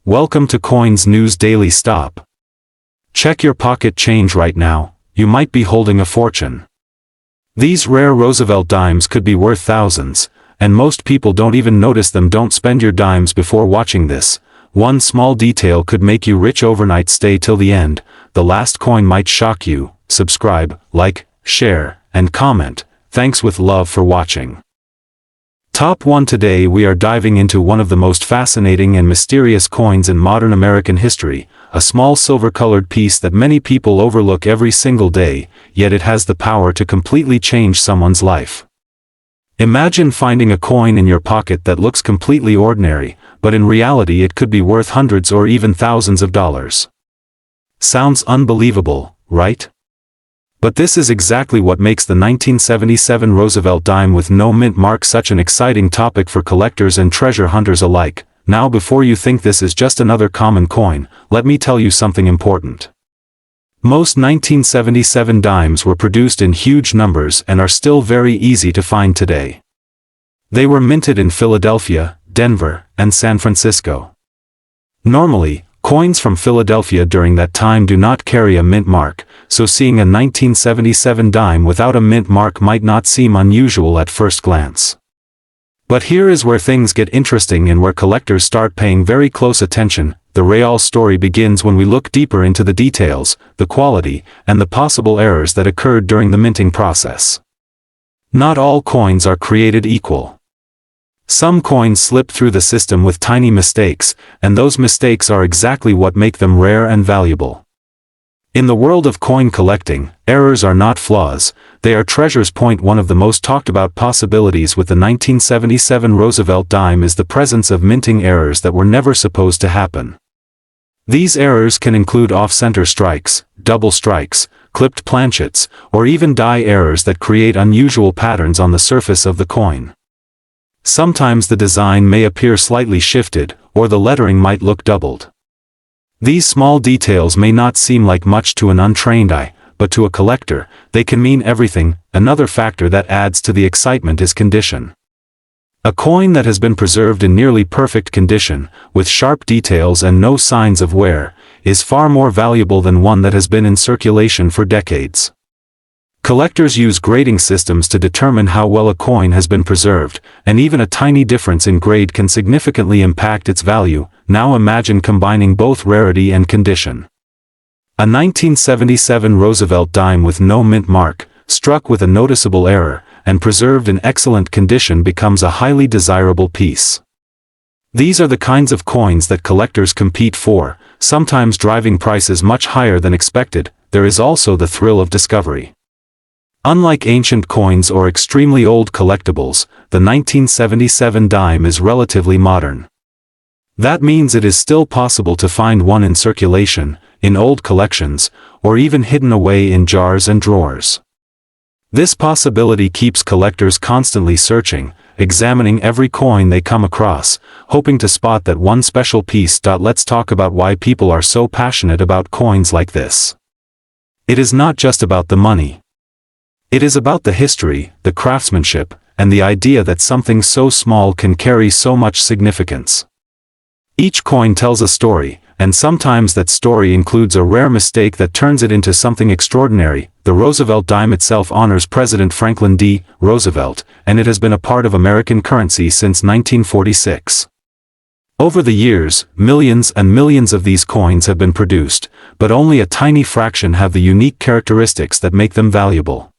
Welcome to Coins News Daily Stop. Check your pocket change right now, you might be holding a fortune. These rare Roosevelt dimes could be worth thousands, and most people don't even notice them. Don't spend your dimes before watching this. One small detail could make you rich overnight. Stay till the end, the last coin might shock you. Subscribe, like, share, and comment. Thanks with love for watching. Top 1. Today we are diving into one of the most fascinating and mysterious coins in modern American history, a small silver-colored piece that many people overlook every single day, yet it has the power to completely change someone's life. Imagine finding a coin in your pocket that looks completely ordinary, but in reality it could be worth hundreds or even thousands of dollars. Sounds unbelievable, right? But this is exactly what makes the 1977 Roosevelt Dime with no mint mark such an exciting topic for collectors and treasure hunters alike. Now, before you think this is just another common coin, let me tell you something important. Most 1977 dimes were produced in huge numbers and are still very easy to find today. They were minted in Philadelphia, Denver, and San Francisco. Normally, coins from Philadelphia during that time do not carry a mint mark, so seeing a 1977 dime without a mint mark might not seem unusual at first glance. But here is where things get interesting and where collectors start paying very close attention. The real story begins when we look deeper into the details, the quality, and the possible errors that occurred during the minting process. Not all coins are created equal. Some coins slip through the system with tiny mistakes, and those mistakes are exactly what make them rare and valuable. In the world of coin collecting, errors are not flaws, they are treasures. One of the most talked about possibilities with the 1977 Roosevelt dime is the presence of minting errors that were never supposed to happen. These errors can include off-center strikes, double strikes, clipped planchets, or even die errors that create unusual patterns on the surface of the coin. Sometimes the design may appear slightly shifted, or the lettering might look doubled. These small details may not seem like much to an untrained eye, but to a collector, they can mean everything. Another factor that adds to the excitement is condition. A coin that has been preserved in nearly perfect condition, with sharp details and no signs of wear, is far more valuable than one that has been in circulation for decades. Collectors use grading systems to determine how well a coin has been preserved, and even a tiny difference in grade can significantly impact its value. Now imagine combining both rarity and condition. A 1977 Roosevelt dime with no mint mark, struck with a noticeable error, and preserved in excellent condition becomes a highly desirable piece. These are the kinds of coins that collectors compete for, sometimes driving prices much higher than expected. There is also the thrill of discovery. Unlike ancient coins or extremely old collectibles, the 1977 dime is relatively modern. That means it is still possible to find one in circulation, in old collections, or even hidden away in jars and drawers. This possibility keeps collectors constantly searching, examining every coin they come across, hoping to spot that one special piece. Let's talk about why people are so passionate about coins like this. It is not just about the money. It is about the history, the craftsmanship, and the idea that something so small can carry so much significance. Each coin tells a story, and sometimes that story includes a rare mistake that turns it into something extraordinary. The Roosevelt dime itself honors President Franklin D. Roosevelt, and it has been a part of American currency since 1946. Over the years, millions and millions of these coins have been produced, but only a tiny fraction have the unique characteristics that make them valuable.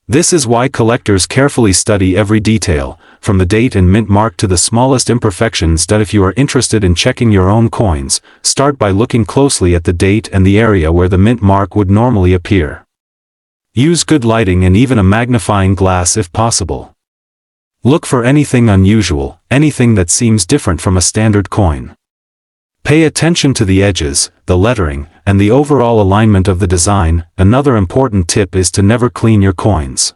This is why collectors carefully study every detail, from the date and mint mark to the smallest imperfections. If you are interested in checking your own coins, start by looking closely at the date and the area where the mint mark would normally appear. Use good lighting and even a magnifying glass if possible. Look for anything unusual, anything that seems different from a standard coin. Pay attention to the edges, the lettering, and the overall alignment of the design. Another important tip is to never clean your coins.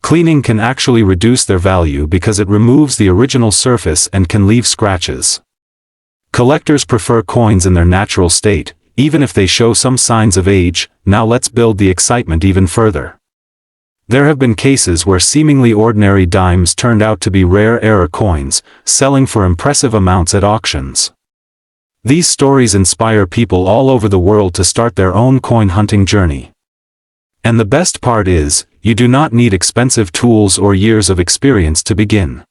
Cleaning can actually reduce their value because it removes the original surface and can leave scratches. Collectors prefer coins in their natural state, even if they show some signs of age. Now let's build the excitement even further. There have been cases where seemingly ordinary dimes turned out to be rare error coins, selling for impressive amounts at auctions. These stories inspire people all over the world to start their own coin hunting journey. And the best part is, you do not need expensive tools or years of experience to begin.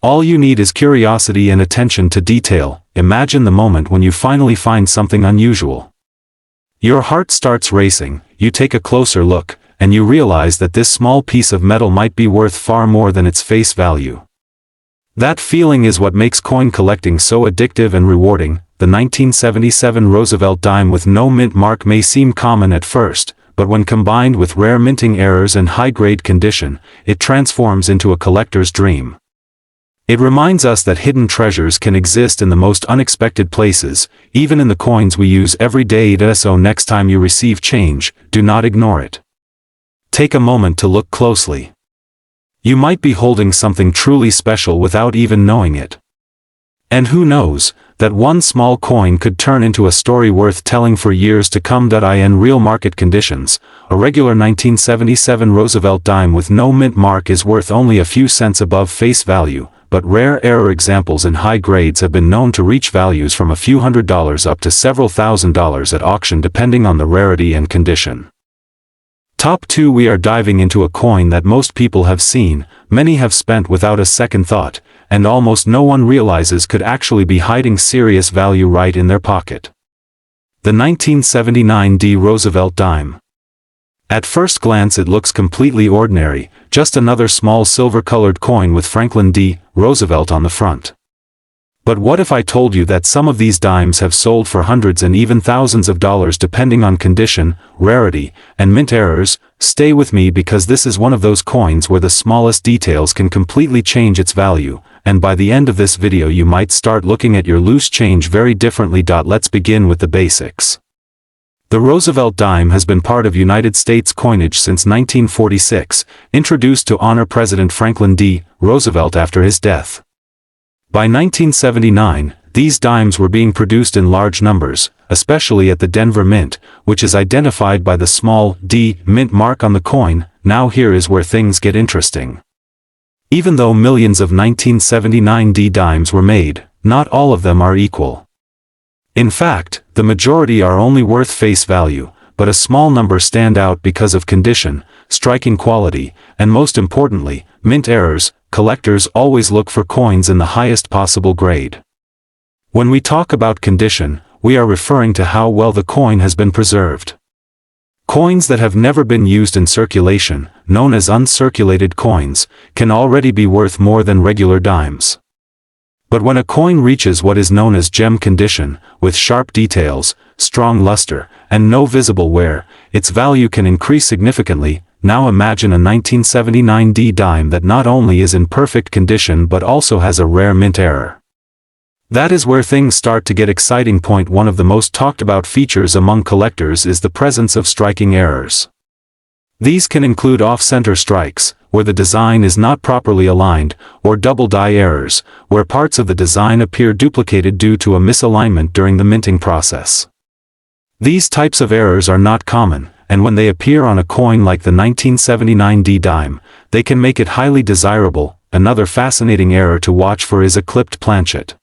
All you need is curiosity and attention to detail. Imagine the moment when you finally find something unusual. Your heart starts racing, you take a closer look, and you realize that this small piece of metal might be worth far more than its face value. That feeling is what makes coin collecting so addictive and rewarding. The 1977 Roosevelt Dime with no mint mark may seem common at first, but when combined with rare minting errors and high-grade condition, it transforms into a collector's dream. It reminds us that hidden treasures can exist in the most unexpected places, even in the coins we use every day. So next time you receive change, do not ignore it. Take a moment to look closely. You might be holding something truly special without even knowing it. And who knows, that one small coin could turn into a story worth telling for years to come. In real market conditions, a regular 1977 Roosevelt dime with no mint mark is worth only a few cents above face value, but rare error examples in high grades have been known to reach values from a few $100s up to several $1,000s at auction depending on the rarity and condition. Top 2. We are diving into a coin that most people have seen, many have spent without a second thought, and almost no one realizes could actually be hiding serious value right in their pocket. The 1979 Roosevelt Dime. At first glance it looks completely ordinary, just another small silver-colored coin with Franklin D. Roosevelt on the front. But what if I told you that some of these dimes have sold for hundreds and even thousands of dollars depending on condition, rarity, and mint errors? Stay with me because this is one of those coins where the smallest details can completely change its value, and by the end of this video you might start looking at your loose change very differently. Let's begin with the basics. The Roosevelt dime has been part of United States coinage since 1946, introduced to honor President Franklin D. Roosevelt after his death. By 1979, these dimes were being produced in large numbers, especially at the Denver Mint, which is identified by the small D mint mark on the coin. Now here is where things get interesting. Even though millions of 1979 D dimes were made, not all of them are equal. In fact, the majority are only worth face value, but a small number stand out because of condition, striking quality, and most importantly, mint errors. Collectors always look for coins in the highest possible grade. When we talk about condition, we are referring to how well the coin has been preserved. Coins that have never been used in circulation, known as uncirculated coins, can already be worth more than regular dimes. But when a coin reaches what is known as gem condition, with sharp details, strong luster, and no visible wear, its value can increase significantly. Now imagine a 1979 D dime that not only is in perfect condition but also has a rare mint error. That is where things start to get exciting. One of the most talked about features among collectors is the presence of striking errors. These can include off-center strikes, where the design is not properly aligned, or double die errors, where parts of the design appear duplicated due to a misalignment during the minting process. These types of errors are not common, and when they appear on a coin like the 1979 D dime, they can make it highly desirable. Another fascinating error to watch for is a clipped planchet.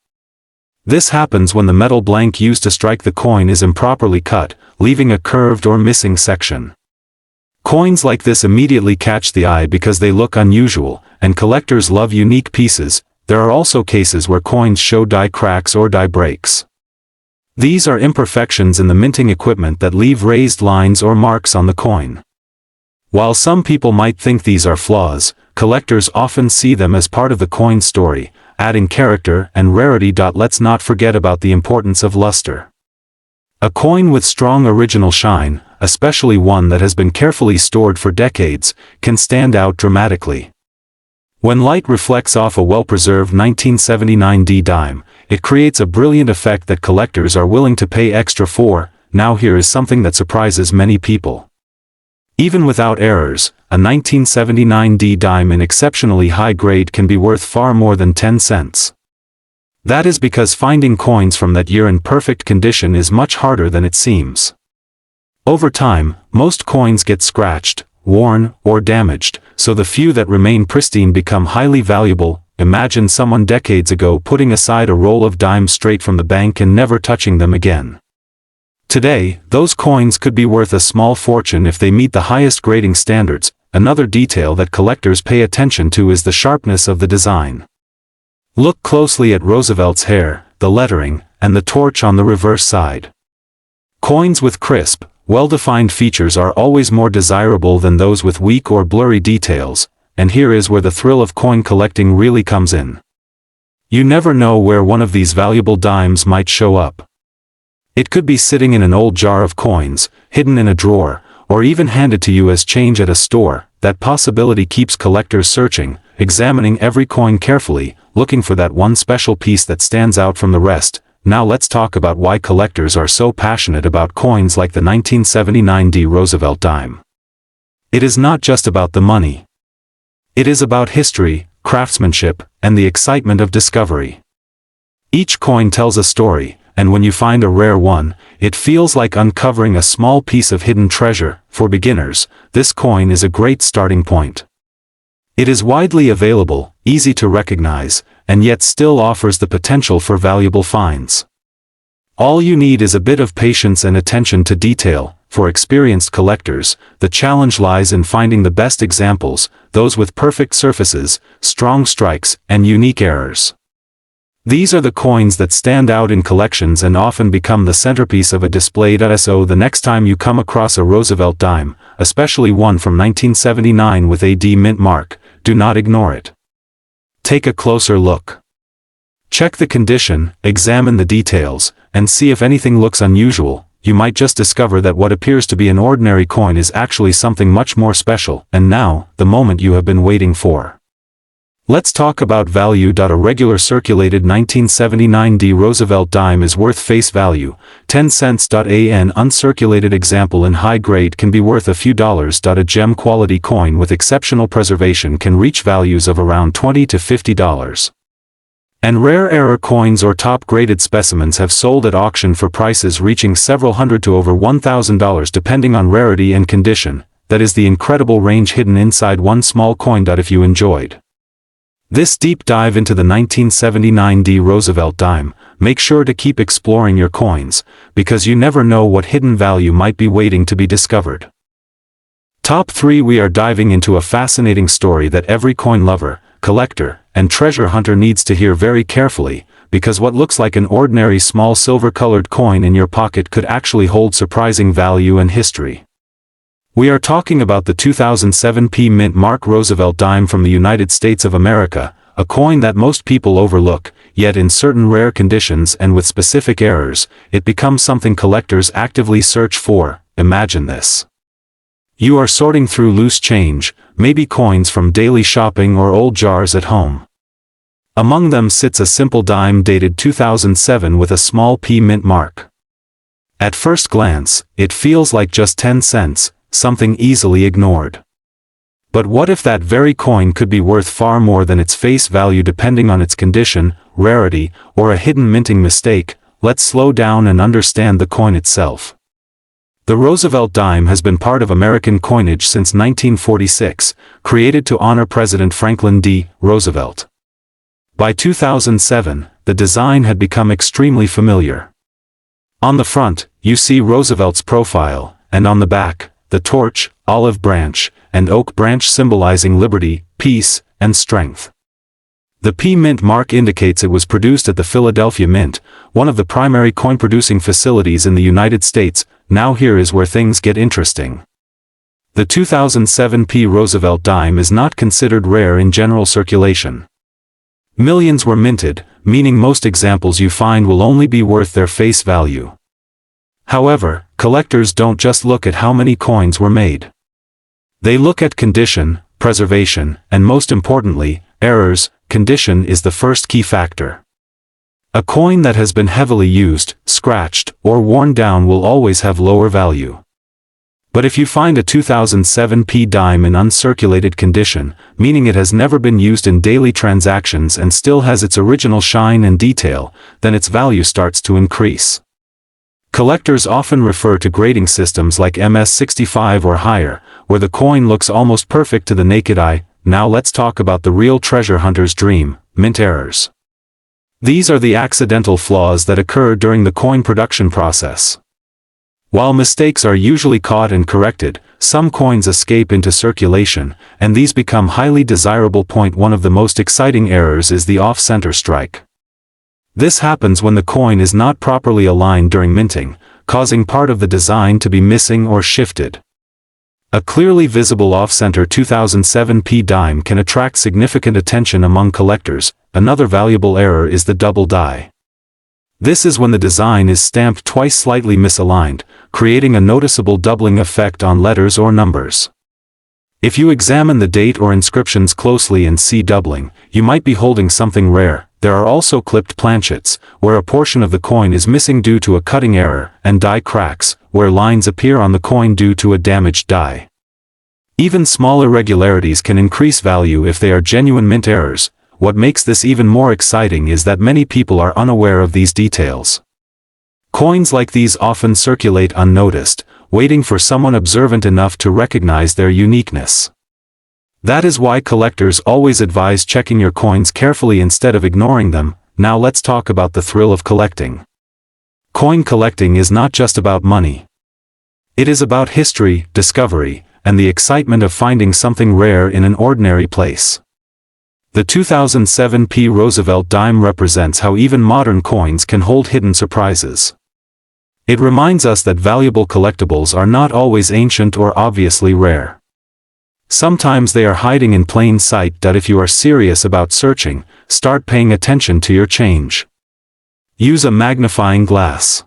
This happens when the metal blank used to strike the coin is improperly cut, leaving a curved or missing section. Coins like this immediately catch the eye because they look unusual, and collectors love unique pieces. There are also cases where coins show die cracks or die breaks. These are imperfections in the minting equipment that leave raised lines or marks on the coin. While some people might think these are flaws, collectors often see them as part of the coin story, adding character and rarity. Let's not forget about the importance of luster. A coin with strong original shine, especially one that has been carefully stored for decades, can stand out dramatically. When light reflects off a well-preserved 1979 D dime, it creates a brilliant effect that collectors are willing to pay extra for. Now here is something that surprises many people. Even without errors, a 1979 D dime in exceptionally high grade can be worth far more than 10 cents. That is because finding coins from that year in perfect condition is much harder than it seems. Over time, most coins get scratched, worn, or damaged, so the few that remain pristine become highly valuable. imagine someone decades ago putting aside a roll of dimes straight from the bank and never touching them again. Today, those coins could be worth a small fortune if they meet the highest grading standards. Another detail that collectors pay attention to is the sharpness of the design. Look closely at Roosevelt's hair, the lettering, and the torch on the reverse side. Coins with crisp, well-defined features are always more desirable than those with weak or blurry details, and here is where the thrill of coin collecting really comes in. You never know where one of these valuable dimes might show up. It could be sitting in an old jar of coins, hidden in a drawer, or even handed to you as change at a store. That possibility keeps collectors searching, examining every coin carefully, looking for that one special piece that stands out from the rest. Now let's talk about why collectors are so passionate about coins like the 1979 Roosevelt Dime. It is not just about the money. It is about history, craftsmanship, and the excitement of discovery. Each coin tells a story, and when you find a rare one, it feels like uncovering a small piece of hidden treasure. For beginners, this coin is a great starting point. It is widely available, easy to recognize, and yet still offers the potential for valuable finds. All you need is a bit of patience and attention to detail. For experienced collectors, the challenge lies in finding the best examples, those with perfect surfaces, strong strikes, and unique errors. These are the coins that stand out in collections and often become the centerpiece of a display. So the next time you come across a Roosevelt dime, especially one from 1979 with a D mint mark, do not ignore it. Take a closer look. Check the condition, examine the details, and see if anything looks unusual. You might just discover that what appears to be an ordinary coin is actually something much more special. And now, the moment you have been waiting for. Let's talk about value. A regular circulated 1979 Roosevelt dime is worth face value, 10 cents. An uncirculated example in high grade can be worth a few dollars. A gem quality coin with exceptional preservation can reach values of around $20 to $50. And rare error coins or top-graded specimens have sold at auction for prices reaching several hundred to over $1,000 depending on rarity and condition. That is the incredible range hidden inside one small coin. If you enjoyed this deep dive into the 1979 Roosevelt dime, make sure to keep exploring your coins, because you never know what hidden value might be waiting to be discovered. Top 3. We are diving into a fascinating story that every coin lover, collector, and treasure hunter needs to hear very carefully, because what looks like an ordinary small silver-colored coin in your pocket could actually hold surprising value and history. We are talking about the 2007 P Mint Mark Roosevelt dime from the United States of America, a coin that most people overlook, yet in certain rare conditions and with specific errors, it becomes something collectors actively search for. Imagine this. You are sorting through loose change, maybe coins from daily shopping or old jars at home. Among them sits a simple dime dated 2007 with a small P Mint mark. At first glance, it feels like just 10 cents, something easily ignored. But what if that very coin could be worth far more than its face value depending on its condition, rarity, or a hidden minting mistake? Let's slow down and understand the coin itself. The Roosevelt dime has been part of American coinage since 1946, created to honor President Franklin D. Roosevelt. By 2007, the design had become extremely familiar. On the front, you see Roosevelt's profile, and on the back, the torch, olive branch, and oak branch symbolizing liberty, peace, and strength. The P Mint mark indicates it was produced at the Philadelphia Mint, one of the primary coin-producing facilities in the United States. Now here is where things get interesting. The 2007 P Roosevelt dime is not considered rare in general circulation. Millions were minted, meaning most examples you find will only be worth their face value. However, collectors don't just look at how many coins were made. They look at condition, preservation, and most importantly, errors. Condition is the first key factor. A coin that has been heavily used, scratched, or worn down will always have lower value. But if you find a 2007 P dime in uncirculated condition, meaning it has never been used in daily transactions and still has its original shine and detail, then its value starts to increase. Collectors often refer to grading systems like MS-65 or higher, where the coin looks almost perfect to the naked eye. now let's talk about the real treasure hunter's dream, mint errors. These are the accidental flaws that occur during the coin production process. While mistakes are usually caught and corrected, some coins escape into circulation, and these become highly desirable. One of the most exciting errors is the off-center strike. This happens when the coin is not properly aligned during minting, causing part of the design to be missing or shifted. A clearly visible off-center 2007p dime can attract significant attention among collectors. Another valuable error is the double die. This is when the design is stamped twice slightly misaligned, creating a noticeable doubling effect on letters or numbers. If you examine the date or inscriptions closely and see doubling, you might be holding something rare. There are also clipped planchets, where a portion of the coin is missing due to a cutting error, and die cracks, where lines appear on the coin due to a damaged die. Even small irregularities can increase value if they are genuine mint errors. What makes this even more exciting is that many people are unaware of these details. Coins like these often circulate unnoticed, waiting for someone observant enough to recognize their uniqueness. That is why collectors always advise checking your coins carefully instead of ignoring them. Now let's talk about the thrill of collecting. Coin collecting is not just about money. It is about history, discovery, and the excitement of finding something rare in an ordinary place. The 2007p Roosevelt Dime represents how even modern coins can hold hidden surprises. It reminds us that valuable collectibles are not always ancient or obviously rare. Sometimes they are hiding in plain sight. If you are serious about searching, start paying attention to your change. Use a magnifying glass.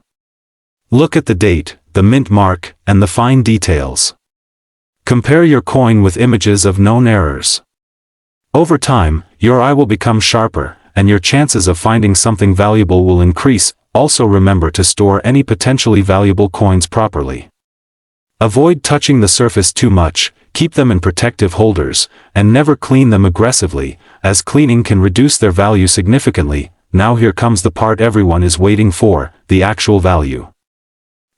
Look at the date, the mint mark, and the fine details. Compare your coin with images of known errors. Over time, your eye will become sharper, and your chances of finding something valuable will increase. Also remember to store any potentially valuable coins properly. Avoid touching the surface too much, keep them in protective holders, and never clean them aggressively, as cleaning can reduce their value significantly. Now here comes the part everyone is waiting for, the actual value.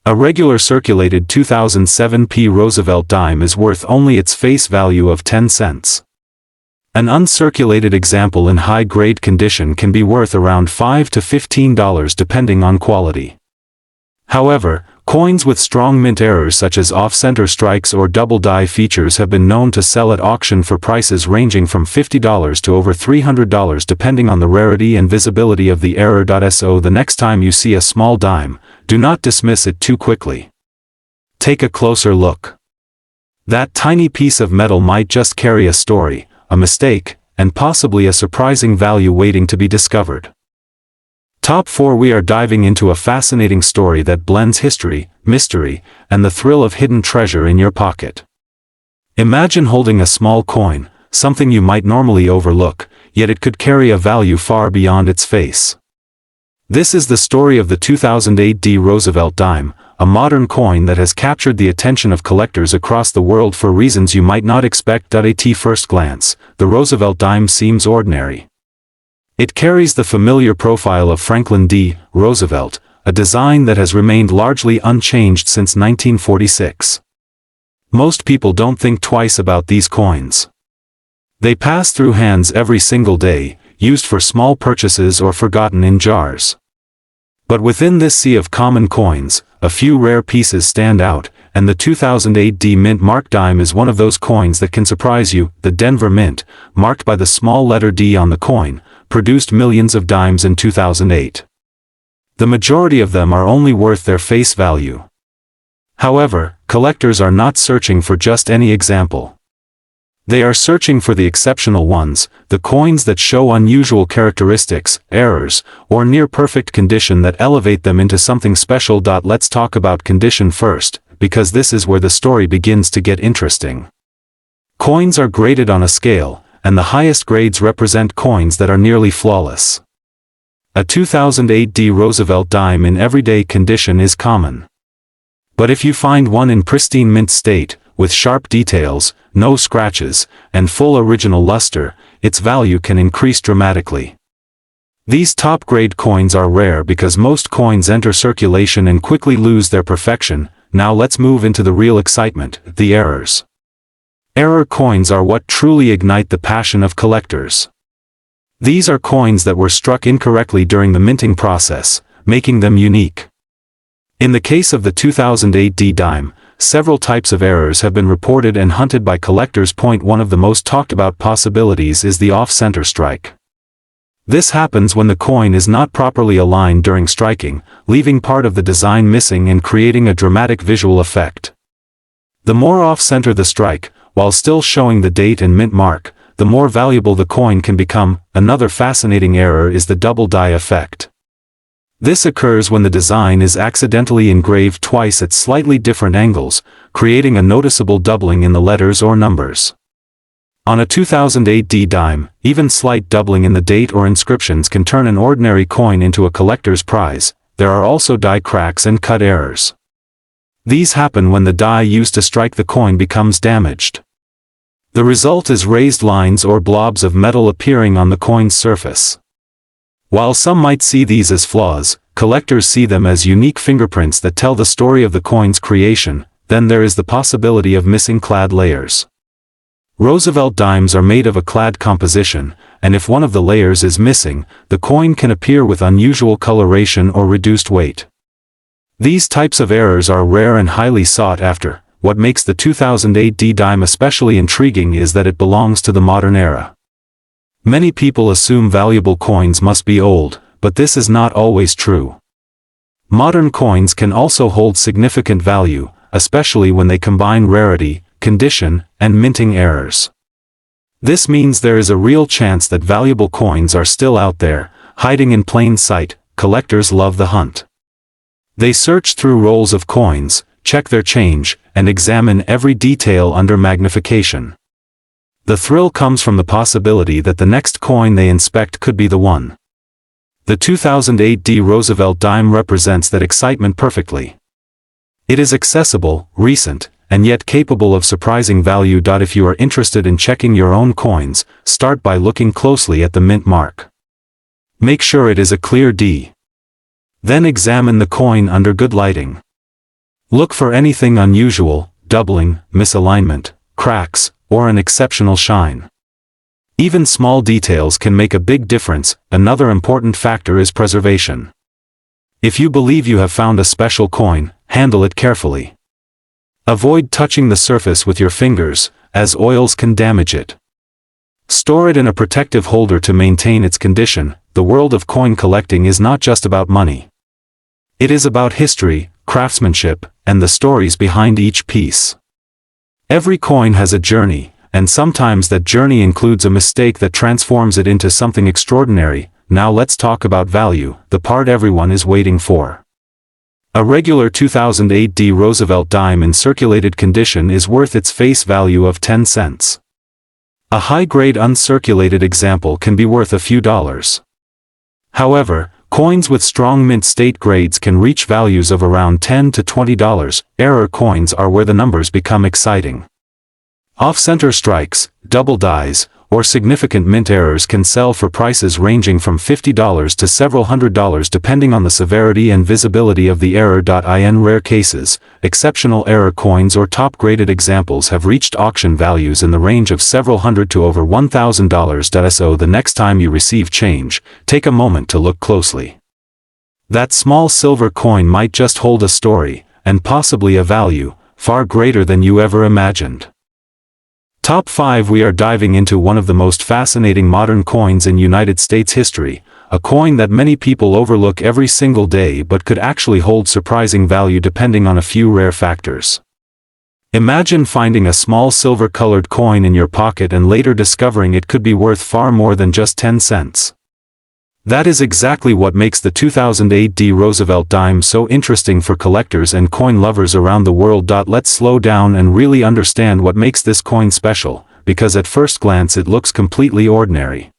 A regular circulated 2007p Roosevelt dime is worth only its face value of 10 cents. An uncirculated example in high-grade condition can be worth around $5 to $15 depending on quality. However, coins with strong mint errors such as off-center strikes or double die features have been known to sell at auction for prices ranging from $50 to over $300 depending on the rarity and visibility of the error. So the next time you see a small dime, do not dismiss it too quickly. Take a closer look. That tiny piece of metal might just carry a story, a mistake, and possibly a surprising value waiting to be discovered. Top 4. We are diving into a fascinating story that blends history, mystery, and the thrill of hidden treasure in your pocket. Imagine holding a small coin, something you might normally overlook, yet it could carry a value far beyond its face. This is the story of the 2008 Roosevelt Dime, a modern coin that has captured the attention of collectors across the world for reasons you might not expect. At first glance, the Roosevelt Dime seems ordinary. It carries the familiar profile of Franklin D. Roosevelt, a design that has remained largely unchanged since 1946. Most people don't think twice about these coins. They pass through hands every single day, used for small purchases or forgotten in jars. But within this sea of common coins, a few rare pieces stand out, and the 2008 Mint Mark dime is one of those coins that can surprise you. The Denver Mint, marked by the small letter D on the coin, produced millions of dimes in 2008. The majority of them are only worth their face value. However, collectors are not searching for just any example. They are searching for the exceptional ones, the coins that show unusual characteristics, errors, or near-perfect condition that elevate them into something special. Let's talk about condition first, because this is where the story begins to get interesting. Coins are graded on a scale, and the highest grades represent coins that are nearly flawless. A 2008 Roosevelt dime in everyday condition is common. But if you find one in pristine mint state, with sharp details, no scratches, and full original luster, its value can increase dramatically. These top-grade coins are rare because most coins enter circulation and quickly lose their perfection. Now let's move into the real excitement, the errors. Error coins are what truly ignite the passion of collectors. These are coins that were struck incorrectly during the minting process, making them unique. In the case of the 2008 dime, several types of errors have been reported and hunted by collectors. One of the most talked about possibilities is the off-center strike. This happens when the coin is not properly aligned during striking, leaving part of the design missing and creating a dramatic visual effect. The more off-center the strike, while still showing the date and mint mark, the more valuable the coin can become. Another fascinating error is the double die effect. This occurs when the design is accidentally engraved twice at slightly different angles, creating a noticeable doubling in the letters or numbers. On a 2008 dime, even slight doubling in the date or inscriptions can turn an ordinary coin into a collector's prize. There are also die cracks and cut errors. These happen when the die used to strike the coin becomes damaged. The result is raised lines or blobs of metal appearing on the coin's surface. While some might see these as flaws, collectors see them as unique fingerprints that tell the story of the coin's creation. Then there is the possibility of missing clad layers. Roosevelt dimes are made of a clad composition, and if one of the layers is missing, the coin can appear with unusual coloration or reduced weight. These types of errors are rare and highly sought after. What makes the 2008 dime especially intriguing is that it belongs to the modern era. Many people assume valuable coins must be old, but this is not always true. Modern coins can also hold significant value, especially when they combine rarity, condition, and minting errors. This means there is a real chance that valuable coins are still out there, hiding in plain sight. Collectors love the hunt. They search through rolls of coins, check their change, and examine every detail under magnification. The thrill comes from the possibility that the next coin they inspect could be the one. The 2008 Roosevelt dime represents that excitement perfectly. It is accessible, recent, and yet capable of surprising value. If you are interested in checking your own coins, start by looking closely at the mint mark. Make sure it is a clear D. Then examine the coin under good lighting. Look for anything unusual, doubling, misalignment, cracks, or an exceptional shine. Even small details can make a big difference. Another important factor is preservation. If you believe you have found a special coin, handle it carefully. Avoid touching the surface with your fingers, as oils can damage it. Store it in a protective holder to maintain its condition. The world of coin collecting is not just about money. It is about history, craftsmanship, and the stories behind each piece. Every coin has a journey, and sometimes that journey includes a mistake that transforms it into something extraordinary. Now let's talk about value, the part everyone is waiting for. A regular 2008 Roosevelt dime in circulated condition is worth its face value of 10 cents. A high-grade uncirculated example can be worth a few dollars. However, coins with strong mint state grades can reach values of around $10 to $20. Error coins are where the numbers become exciting. Off-center strikes, double dies, or significant mint errors can sell for prices ranging from $50 to several $100 depending on the severity and visibility of the error. In rare cases, exceptional error coins or top-graded examples have reached auction values in the range of several hundred to over $1,000. So the next time you receive change, take a moment to look closely. That small silver coin might just hold a story, and possibly a value, far greater than you ever imagined. Top 5. We are diving into one of the most fascinating modern coins in United States history, a coin that many people overlook every single day but could actually hold surprising value depending on a few rare factors. Imagine finding a small silver-colored coin in your pocket and later discovering it could be worth far more than just 10 cents. That is exactly what makes the 2008 Roosevelt dime so interesting for collectors and coin lovers around the world. Let's slow down and really understand what makes this coin special, because at first glance it looks completely ordinary.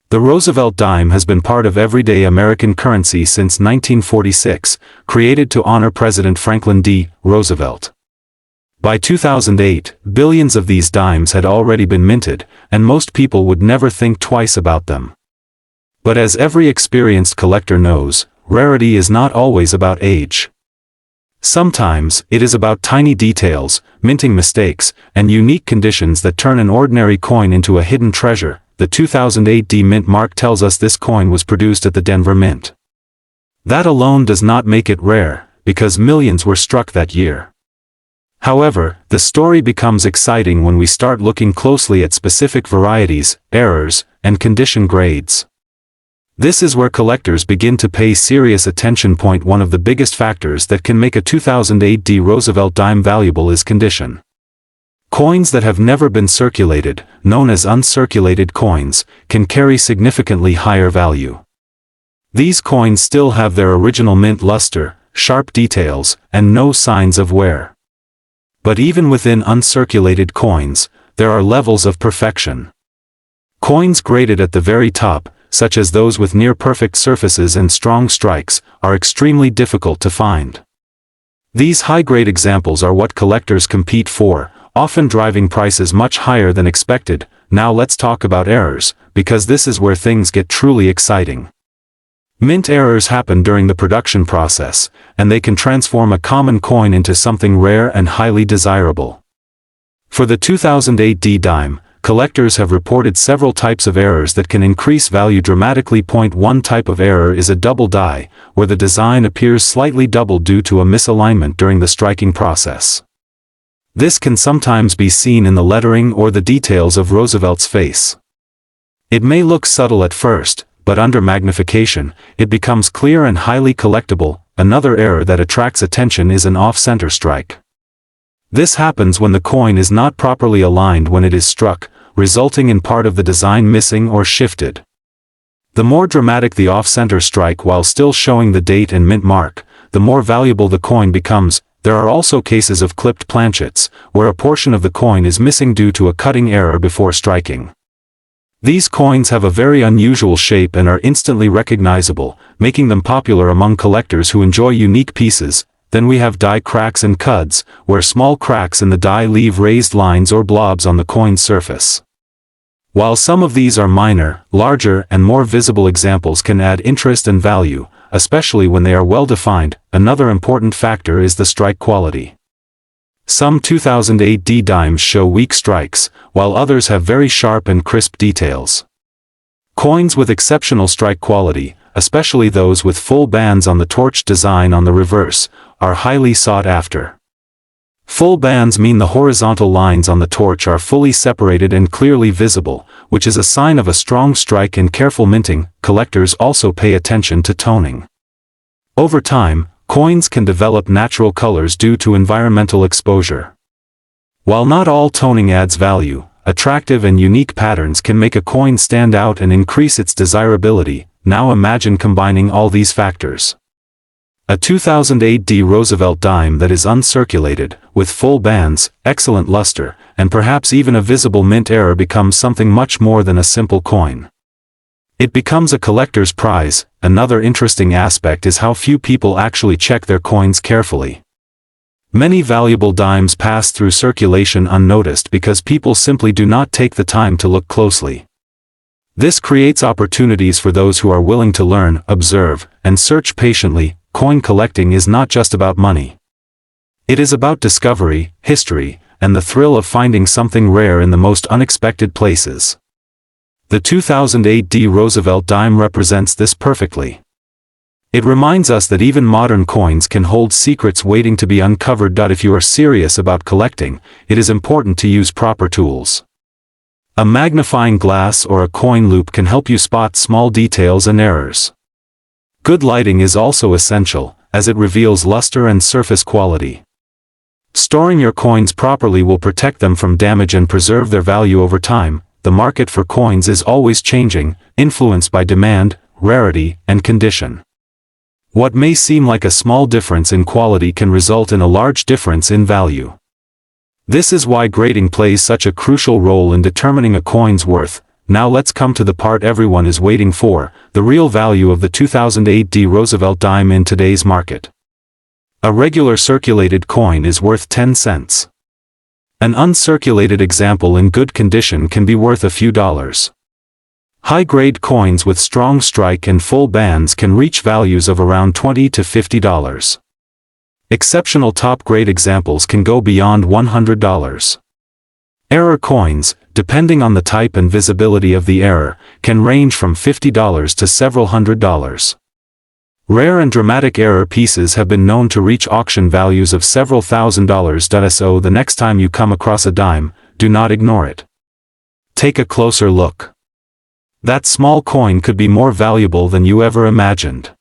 The Roosevelt dime has been part of everyday American currency since 1946, created to honor President Franklin D. Roosevelt. By 2008, billions of these dimes had already been minted, and most people would never think twice about them. But as every experienced collector knows, rarity is not always about age. Sometimes, it is about tiny details, minting mistakes, and unique conditions that turn an ordinary coin into a hidden treasure. The 2008 D mint mark tells us this coin was produced at the Denver Mint. That alone does not make it rare, because millions were struck that year. However, the story becomes exciting when we start looking closely at specific varieties, errors, and condition grades. This is where collectors begin to pay serious attention. One of the biggest factors that can make a 2008 D Roosevelt Dime valuable is condition. Coins that have never been circulated, known as uncirculated coins, can carry significantly higher value. These coins still have their original mint luster, sharp details, and no signs of wear. But even within uncirculated coins, there are levels of perfection. Coins graded at the very top, such as those with near-perfect surfaces and strong strikes, are extremely difficult to find. These high-grade examples are what collectors compete for, often driving prices much higher than expected. Now let's talk about errors, because this is where things get truly exciting. Mint errors happen during the production process, and they can transform a common coin into something rare and highly desirable. For the 2008 D dime, collectors have reported several types of errors that can increase value dramatically. One type of error is a double die, where the design appears slightly doubled due to a misalignment during the striking process. This can sometimes be seen in the lettering or the details of Roosevelt's face. It may look subtle at first, but under magnification, it becomes clear and highly collectible. Another error that attracts attention is an off-center strike. This happens when the coin is not properly aligned when it is struck, resulting in part of the design missing or shifted. The more dramatic the off-center strike while still showing the date and mint mark, the more valuable the coin becomes. There are also cases of clipped planchets, where a portion of the coin is missing due to a cutting error before striking. These coins have a very unusual shape and are instantly recognizable, making them popular among collectors who enjoy unique pieces. Then we have die cracks and cuds, where small cracks in the die leave raised lines or blobs on the coin's surface. While some of these are minor, larger and more visible examples can add interest and value, especially when they are well defined. Another important factor is the strike quality. Some 2008 D dimes show weak strikes, while others have very sharp and crisp details. Coins with exceptional strike quality, especially those with full bands on the torch design on the reverse, are highly sought after. Full bands mean the horizontal lines on the torch are fully separated and clearly visible, which is a sign of a strong strike and careful minting. Collectors also pay attention to toning. Over time, coins can develop natural colors due to environmental exposure. While not all toning adds value, attractive and unique patterns can make a coin stand out and increase its desirability. Now imagine combining all these factors. A 2008 D Roosevelt dime that is uncirculated, with full bands, excellent luster, and perhaps even a visible mint error becomes something much more than a simple coin. It becomes a collector's prize. Another interesting aspect is how few people actually check their coins carefully. Many valuable dimes pass through circulation unnoticed because people simply do not take the time to look closely. This creates opportunities for those who are willing to learn, observe, and search patiently. Coin collecting is not just about money. It is about discovery, history, and the thrill of finding something rare in the most unexpected places. The 2008 D Roosevelt dime represents this perfectly. It reminds us that even modern coins can hold secrets waiting to be uncovered. If you are serious about collecting, it is important to use proper tools. A magnifying glass or a coin loop can help you spot small details and errors. Good lighting is also essential, as it reveals luster and surface quality. Storing your coins properly will protect them from damage and preserve their value over time. The market for coins is always changing, influenced by demand, rarity, and condition. What may seem like a small difference in quality can result in a large difference in value. This is why grading plays such a crucial role in determining a coin's worth. Now let's come to the part everyone is waiting for, the real value of the 2008 D Roosevelt dime in today's market. A regular circulated coin is worth 10 cents. An uncirculated example in good condition can be worth a few dollars. High-grade coins with strong strike and full bands can reach values of around $20 to $50. Exceptional top-grade examples can go beyond $100. Error coins, depending on the type and visibility of the error, can range from $50 to several $100s. Rare and dramatic error pieces have been known to reach auction values of several $1,000s. So the next time you come across a dime, do not ignore it. Take a closer look. That small coin could be more valuable than you ever imagined.